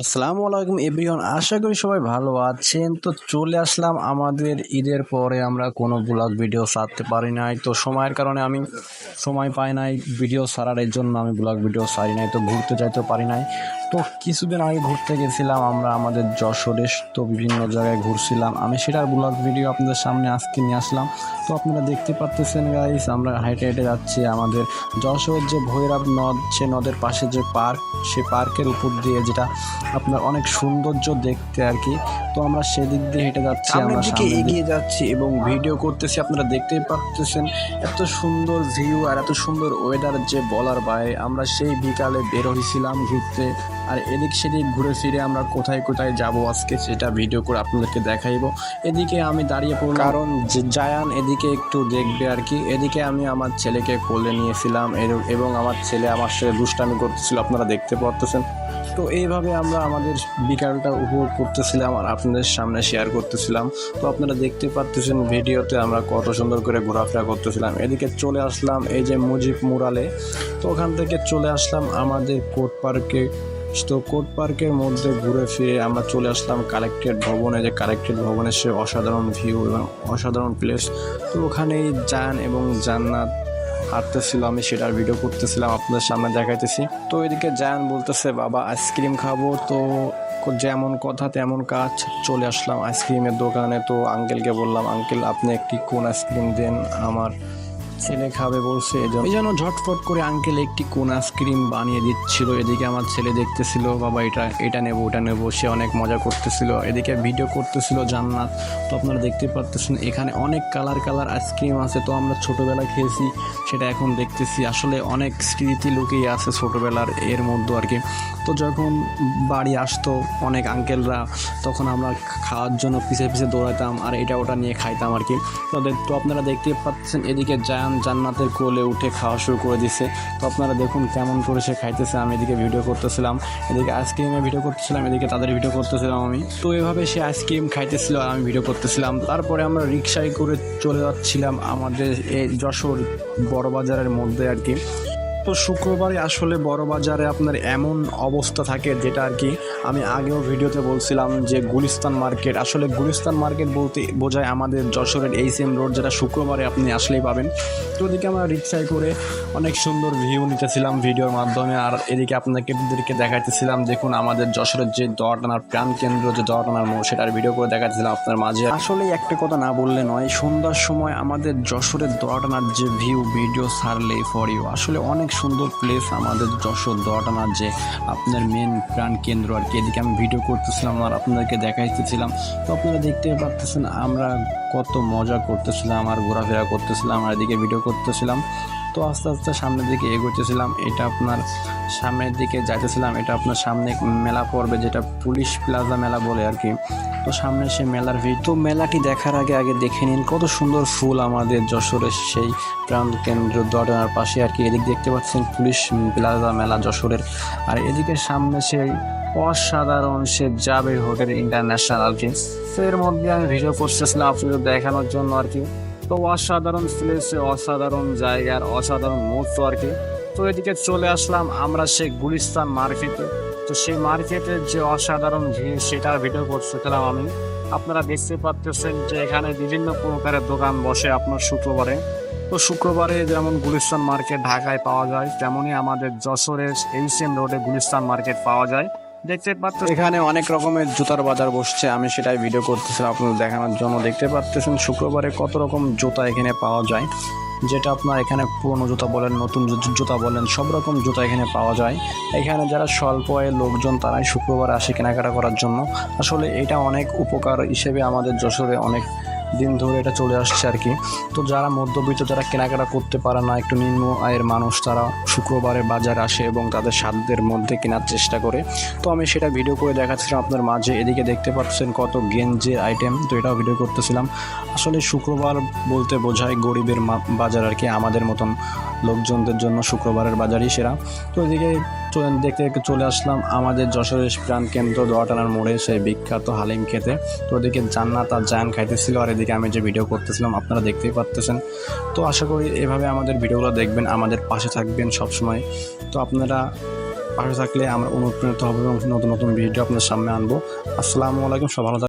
আসসালামু আলাইকুম এভরিওয়ান, আশা করি সবাই ভালো আছেন। তো চলে আসলাম আমাদের ঈদের পরে, আমরা কোনো ব্লগ ভিডিও ছাড়তে পারি নাই। তো সময়ের কারণে আমি সময় পাই নাই ভিডিও ছাড়ার, এর জন্য আমি ব্লগ ভিডিও ছাড়ি নাই। তো ঘুরতে যাইতে পারি নাই। তো কিছুদিন আগে ঘুরতে গেছিলাম আমরা আমাদের যশোরে, তো বিভিন্ন জায়গায় ঘুরছিলাম। আমি সেটার ব্লগ ভিডিও আপনাদের সামনে আজকে নিয়ে আসলাম। তো আপনারা দেখতে পাচ্ছেন গাইস, আমরা হাইটে হাইটে যাচ্ছি আমাদের যশোরের যে ভৈরব নদ, সে নদের পাশে যে পার্ক, সে পার্কের উপর দিয়ে, যেটা আপনার অনেক সৌন্দর্য দেখতে আর কি। তো আমরা সেদিক দিয়ে হেঁটে যাচ্ছি, আমরা দিকে এগিয়ে যাচ্ছি এবং ভিডিও করতেছি। আপনারা দেখতেই পাচ্ছেন এত সুন্দর ভিউ আর এত সুন্দর ওয়েদার যে বলার বাইরে। আমরা সেই বিকালে বের হয়েছিলাম ঘুরতে, আর এদিক সেদিক ঘুরে ফিরে আমরা কোথায় কোথায় যাব আজকে সেটা ভিডিও করে আপনাদেরকে দেখাইবো। এদিকে আমি দাঁড়িয়ে পড়লাম কারণ জায়ান এদিকে একটু দেখবে আর কি। এদিকে আমি আমার ছেলেকে কোলে নিয়েছিলাম এবং আমার ছেলে আমার সাথে দুষ্টামি করতেছিল, আপনারা দেখতে পাচ্ছেন। তো এইভাবে আমরা আমাদের বিকালটা উপভোগ করতেছিলাম আর আপনাদের সামনে শেয়ার করতেছিলাম। তো আপনারা দেখতে পাচ্ছেন ভিডিওতে আমরা কত সুন্দর করে ঘোরাফেরা করতেছিলাম। এদিকে চলে আসলাম এই যে মুজিব মুরালে। তো ওখান থেকে চলে আসলাম আমাদের কোর্ট পার্কে। তো কোর্ট পার্কের মধ্যে ঘুরে ফিরে আমরা চলে আসলাম কালেক্টরেট ভবনে। যে কালেক্টরেট ভবনের সে অসাধারণ ভিউ এবং অসাধারণ প্লেস। তো ওখানেই জান এবং জান্নাত হাঁটতেছিল, আমি সেটার ভিডিও করতেছিলাম, আপনাদের সামনে দেখাইতেছি। তো এদিকে জায়ান বলতেছে বাবা আইসক্রিম খাবো। তো যেমন কথা তেমন কাজ, চলে আসলাম আইসক্রিমের দোকানে। তো আঙ্কেলকে বললাম, আঙ্কেল আপনি একটি কোন আইসক্রিম দেন, আমার ছেলে খাবে বলছে। এই জন্য ঝটফট করে আঙ্কেল একটি কোন আইসক্রিম বানিয়ে দিচ্ছিল। এদিকে আমার ছেলে দেখতেছিল, বাবা এটা নেবো ওটা নেবো, সে অনেক মজা করতেছিল। এদিকে ভিডিও করতেছিল জান্নাত। তো আপনারা দেখতে পাচ্ছেন এখানে অনেক কালার কালার আইসক্রিম আছে। তো আমরা ছোটোবেলা খেয়েছি, সেটা এখন দেখতেছি। আসলে অনেক স্মৃতি লুকিয়ে আছে ছোটোবেলার এর মধ্যে আর কি। তো যখন বাড়ি আসতো অনেক আঙ্কেলরা, তখন আমরা খাওয়ার জন্য পিছে পিছে দৌড়াতাম আর এটা ওটা নিয়ে খাইতাম আর কি। তো আপনারা দেখতে পাচ্ছেন এদিকে জান্নাতের কোলে উঠে খাওয়া শুরু করে দিছে। তো আপনারা দেখুন কেমন করে সে খাইতেছে। আমি এদিকে ভিডিও করতেছিলাম, এদিকে আইসক্রিমের ভিডিও করতেছিলাম, এদিকে তাদের ভিডিও করতেছিলাম আমি। তো এভাবে সে আইসক্রিম খাইতেছিল আর আমি ভিডিও করতেছিলাম। তারপরে আমরা রিক্সায় করে চলে যাচ্ছিলাম আমাদের এই যশোর বড় বাজারের মধ্যে আর কি। তো শুক্রবারে আসলে বড় বাজারে আপনার এমন অবস্থা থাকে, যেটা আর কি আমি আগেও ভিডিওতে বলছিলাম যে গুলিস্তান মার্কেট। আসলে গুলিস্তান মার্কেট বলতে বোঝায় আমাদের যশোরের এইচএম রোড, যেটা শুক্রবারে আপনি আসলেই পাবেন। তো ওদিকে আমরা রিক্সায় করে অনেক সুন্দর ভিউ নিতেছিলাম ভিডিওর মাধ্যমে, আর এদিকে আপনাদেরকে দেখাইতেছিলাম দেখুন আমাদের যশোরের যে দোয়াটানার প্রাণ কেন্দ্র, যে দোয়াটানার মোড়, সেটার ভিডিও করে দেখাচ্ছিলাম আপনার মাঝে। আসলে একটা কথা না বললে নয়, সন্ধ্যার সময় আমাদের যশোরের দোয়াটানার যে ভিডিও ছাড়লে ফর ইউ, আসলে অনেক সুন্দর প্লেস আমাদের যশোর দোয়াটানার যে আপনার মেন প্রাণ কেন্দ্র আর কি। এদিকে আমি ভিডিও করতেছিলাম আর আপনাদেরকে দেখাইতেছিলাম। তো আপনারা দেখতে পাচ্ছেন আমরা কত মজা করতেছিলাম আর ঘোরাফেরা করতেছিলাম আর এদিকে ভিডিও করতেছিলাম। তো আস্তে আস্তে সামনের দিকে এগোতেছিলাম। এটা আপনার সামনের দিকে যাইতেছিলাম, এটা আপনার সামনে মেলা পড়বে, যেটা পুলিশ প্লাজা মেলা বলে আর কি। তো সামনে সে মেলার ভিড়। তো মেলাটি দেখার আগে দেখে নিন কত সুন্দর ফুল আমাদের যশোরের সেই প্রাণ কেন্দ্র দোয়াটানার পাশে আর কি। এদিকে দেখতে পাচ্ছেন পুলিশ প্লাজা মেলা যশোরের, আর এদিকে সামনে সেই অসাধারণ সে জাবের হোটেল ইন্টারন্যাশনাল আর কি। তো এর মধ্যে আমি ভিডিও করতেছিলাম আপনাদের দেখানোর জন্য আর কি। তো অসাধারণ প্লেসে, অসাধারণ জায়গার অসাধারণ মুহূর্ত আর কি। তো এদিকে চলে আসলাম আমরা সেই গুলিস্তান মার্কেটে। তো সেই মার্কেটের যে অসাধারণ ভিড়, সেটার ভিডিও করতেছিলাম আমি। আপনারা দেখতে পাচ্ছেন যে এখানে বিভিন্ন প্রকারের দোকান বসে আপনার শুক্রবারে। তো শুক্রবারে যেমন গুলিস্তান মার্কেট ঢাকায় পাওয়া যায়, তেমনই আমাদের যশোরের এইচএম রোডে গুলিস্তান মার্কেট পাওয়া যায়। দেখতে পাচ্ছেন এখানে অনেক রকমের জুতার বাজার বসছে, আমি সেটাই ভিডিও করতেছিলাম আপনাদের দেখানোর জন্য। দেখতে পাচ্ছেন শুক্রবারে কত রকম জুতা এখানে পাওয়া যায়, যেটা আপনার এখানে পুরনো জুতা বলেন, নতুন জুতা বলেন, সব রকম জুতা এখানে পাওয়া যায়। এখানে যারা স্বল্প আয়ের লোকজন, তারাই শুক্রবারে আসে কেনাকাটা করার জন্য। আসলে এটা অনেক উপকার হিসেবে আমাদের যশোরে অনেক দিন ধরে এটা চলে আসছে আর কি। তো যারা মধ্যবিত্ত, যারা কেনাকাটা করতে পারে না, একটু নিম্ন আয়ের মানুষ, তারা শুক্রবারে বাজারে আসে এবং তাদের সাধ্যের মধ্যে কেনার চেষ্টা করে। তো আমি সেটা ভিডিও করে দেখাচ্ছিলাম আপনার মাঝে। এদিকে দেখতে পাচ্ছেন কত গেঞ্জির আইটেম, তো এটাও ভিডিও করতেছিলাম। আসলে শুক্রবার বলতে বোঝায় গরিবের বাজার আর কি, আমাদের মতন লোকজনদের জন্য শুক্রবারের বাজারই সেরা। তো এদিকে দেখতে দেখতে চলে আসলাম আমাদের যশোরের প্রাণ কেন্দ্র দোয়াটানার মোড়ে, সেই বিখ্যাত হালিম খেতে। তো ওদিকে জান্নাত আর জায়ান খাইতেছিল, আর এদিকে আমি যে ভিডিও করতেছিলাম আপনারা দেখতেই পাচ্ছেন। তো আশা করি এভাবে আমাদের ভিডিওগুলো দেখবেন, আমাদের পাশে থাকবেন সবসময়। তো আপনারা পাশে থাকলে আমরা অনুপ্রাণিত হব এবং নতুন নতুন ভিডিও আপনার সামনে আনবো। আসসালামু আলাইকুম, সব ভালো থাকবেন।